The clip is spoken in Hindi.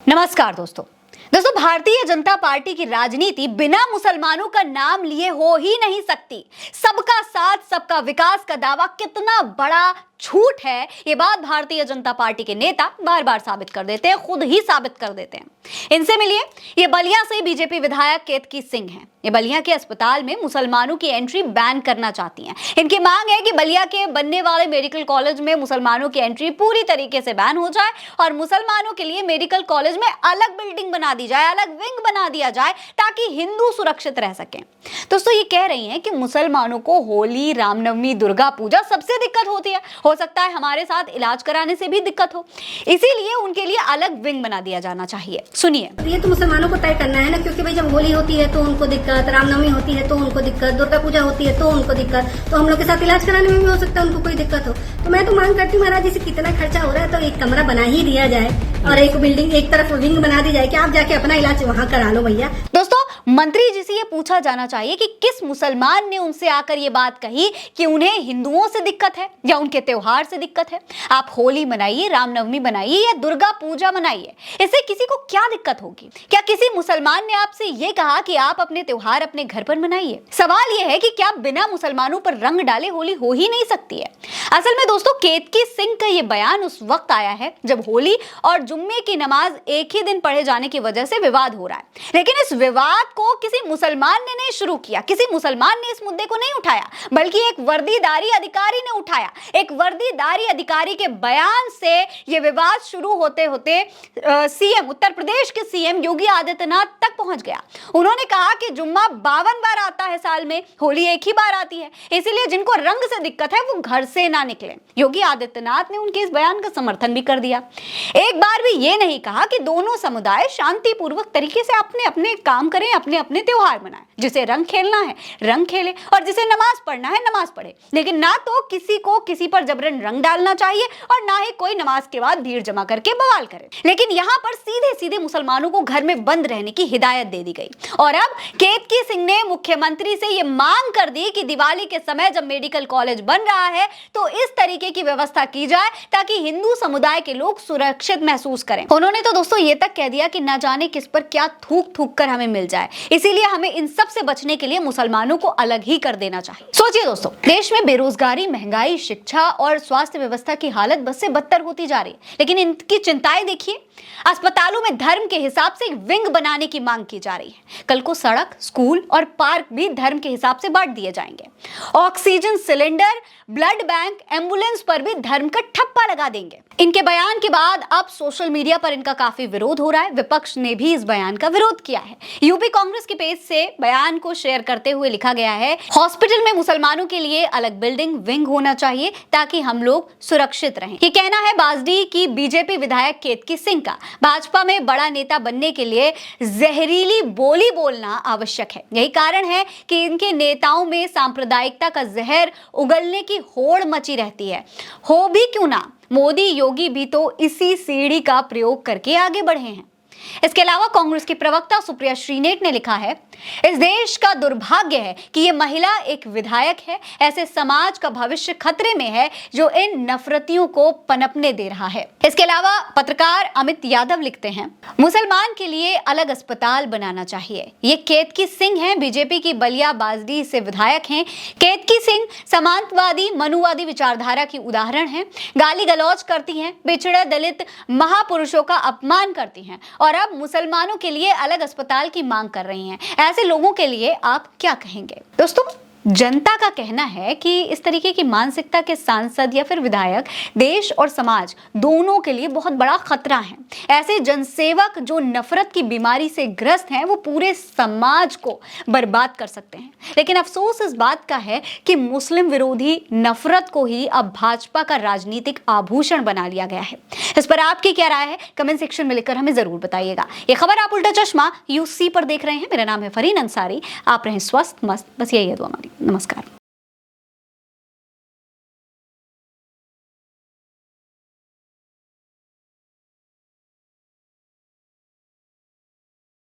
नमस्कार दोस्तों। भारतीय जनता पार्टी की राजनीति बिना मुसलमानों का नाम लिए हो ही नहीं सकती। सबका साथ सबका विकास का दावा कितना बड़ा झूठ है, ये बात भारतीय जनता पार्टी के नेता बार बार साबित कर देते हैं, खुद ही साबित कर देते हैं। इनसे मिलिए, ये बलिया से बीजेपी विधायक केतकी सिंह हैं। ये बलिया के अस्पताल में मुसलमानों की एंट्री बैन करना चाहती हैं। इनकी मांग है कि बलिया के बनने वाले मेडिकल कॉलेज में मुसलमानों की एंट्री पूरी तरीके से बैन हो जाए और मुसलमानों के लिए मेडिकल कॉलेज में अलग बिल्डिंग बना दी जाए, अलग विंग बना दिया जाए, ताकि हिंदू सुरक्षित रह सकें। दोस्तों, ये कह रही हैं कि मुसलमानों को होली, रामनवमी, दुर्गा पूजा सबसे दिक्कत होती है, हो सकता है हमारे साथ इलाज कराने से भी दिक्कत हो, इसीलिए उनके लिए अलग विंग बना दिया जाना चाहिए। सुनिए। ये तो मुसलमानों को तय करना है ना, क्योंकि भाई जब होली होती है तो उनको दिक्कत, रामनवमी होती है तो उनको दिक्कत, दुर्गा पूजा होती है तो उनको दिक्कत, तो हम लोग के साथ इलाज कराने में भी हो सकता है उनको कोई दिक्कत हो। तो मैं तो मांग करती हूँ महाराज जी से, कितना खर्चा हो रहा है तो एक कमरा बना ही दिया जाए और एक बिल्डिंग, एक तरफ विंग बना दी जाए कि आप जाके अपना इलाज वहाँ करा लो भैया। दोस्तों, मंत्री जी से ये पूछा जाना चाहिए कि किस मुसलमान ने उनसे आकर ये बात कही कि उन्हें हिंदुओं से दिक्कत है या उनके त्योहार से दिक्कत है। आप होली मनाइए, रामनवमी मनाइए या दुर्गा पूजा मनाइए, इससे किसी को क्या दिक्कत होगी? क्या किसी मुसलमान ने आपसे ये कहा कि आप अपने त्योहार अपने घर पर मनाइए? सवाल ये है कि क्या बिना मुसलमानों पर रंग डाले होली हो ही नहीं सकती है? असल में दोस्तों, केतकी सिंह का ये बयान उस वक्त आया है जब होली और जुम्मे की नमाज एक ही दिन पढ़े जाने की वजह से विवाद हो रहा है। लेकिन इस विवाद को किसी मुसलमान ने नहीं शुरू किया, किसी मुसलमान ने इस मुद्दे को नहीं उठाया, बल्कि एक वर्दीधारी अधिकारी ने उठाया। एक वर्दीधारी अधिकारी के बयान से ये विवाद शुरू होते होते सीएम, उत्तर प्रदेश के सीएम योगी आदित्यनाथ तक पहुंच गया। उन्होंने कहा कि जुम्मा 52 बार आता है साल में, होली एक ही बार आती है, इसीलिए जिनको रंग से दिक्कत है वो घर से ना निकले। योगी आदित्यनाथ ने उनके इस बयान का समर्थन भी कर दिया। एक बार भी ये नहीं कहा कि दोनों समुदाय शांतिपूर्वक तरीके से अपने अपने काम करें, अपने अपने त्योहार मनाएं। जिसे रंग खेलना है रंग खेले और जिसे नमाज पढ़ना है नमाज पढ़े, लेकिन ना तो किसी को किसी पर जबरन रंग डालना चाहिए और ना ही कोई नमाज के बाद भीड़ जमा करके बवाल करे। लेकिन यहाँ पर सीधे सीधे मुसलमानों को घर में बंद रहने की हिदायत दे दी गई और अब केतकी सिंह ने मुख्यमंत्री से ये मांग कर दी कि दिवाली के समय जब मेडिकल कॉलेज बन रहा है तो इस तरीके की व्यवस्था की जाए ताकि हिंदू समुदाय के लोग सुरक्षित महसूस करें। उन्होंने तो दोस्तों ये तक कह दिया कि न जाने किस पर क्या थूक थूक कर हमें मिल जाए, इसीलिए हमें इन सब से बचने के लिए मुसलमानों को अलग ही कर देना चाहिए। सोचिए दोस्तों, देश में बेरोजगारी, महंगाई, शिक्षा और स्वास्थ्य व्यवस्था की हालत बद से बदतर होती जा रही है, लेकिन इनकी चिंताएं देखिए। अस्पतालों में धर्म के हिसाब से विंग बनाने की मांग की जा रही है। कल को सड़क, स्कूल और पार्क भी धर्म के हिसाब से बांट दिए जाएंगे। Oxygen cylinder, blood bank, ambulance पर भी धर्म का ठप्पा लगा देंगे। इनके बयान के बाद अब सोशल मीडिया पर इनका काफी विरोध हो रहा है। विपक्ष ने भी इस बयान का विरोध किया है। यूपी कांग्रेस के पेज से बयान को शेयर करते हुए लिखा गया है, हॉस्पिटल में मुसलमानों के लिए अलग बिल्डिंग, विंग होना चाहिए ताकि हम लोग सुरक्षित रहें। ये कहना है बाजडी की बीजेपी विधायक केतकी सिंह का। भाजपा में बड़ा नेता बनने के लिए जहरीली बोली बोलना आवश्यक है। यही कारण है कि इनके नेताओं में सांप्रदायिकता का जहर उगलने की होड़ मची रहती है। हो भी क्यों ना, मोदी योगी भी तो इसी सीढ़ी का प्रयोग करके आगे बढ़े हैं। इसके अलावा कांग्रेस की प्रवक्ता सुप्रिया श्रीनेट ने लिखा है, इस देश का दुर्भाग्य है कि ये महिला एक विधायक है। ऐसे समाज का भविष्य खतरे में है जो इन नफरतियों को पनपने दे रहा है। इसके अलावा पत्रकार अमित यादव लिखते हैं, मुसलमान के लिए अलग अस्पताल बनाना चाहिए। ये केतकी सिंह हैं, बीजेपी की बलिया बाजडी से विधायक हैं। केतकी सिंह समांतवादी, मनुवादी विचारधारा की उदाहरण है। गाली गलौज करती हैं, पिछड़े दलित महापुरुषों का अपमान करती हैं और अब मुसलमानों के लिए अलग अस्पताल की मांग कर रही हैं। ऐसे लोगों के लिए आप क्या कहेंगे? दोस्तों, जनता का कहना है कि इस तरीके की मानसिकता के सांसद या फिर विधायक देश और समाज दोनों के लिए बहुत बड़ा खतरा है। ऐसे जनसेवक जो नफरत की बीमारी से ग्रस्त हैं, वो पूरे समाज को बर्बाद कर सकते हैं। लेकिन अफसोस इस बात का है कि मुस्लिम विरोधी नफरत को ही अब भाजपा का राजनीतिक आभूषण बना लिया गया है। इस पर आपकी क्या राय है? कमेंट सेक्शन में लिखकर हमें जरूर बताइएगा। ये खबर आप उल्टा चश्मा यूसी पर देख रहे हैं। मेरा नाम है फरीन अंसारी। आप रहें स्वस्थ मस्त, बस यही है दुआ हमारी। नमस्कार।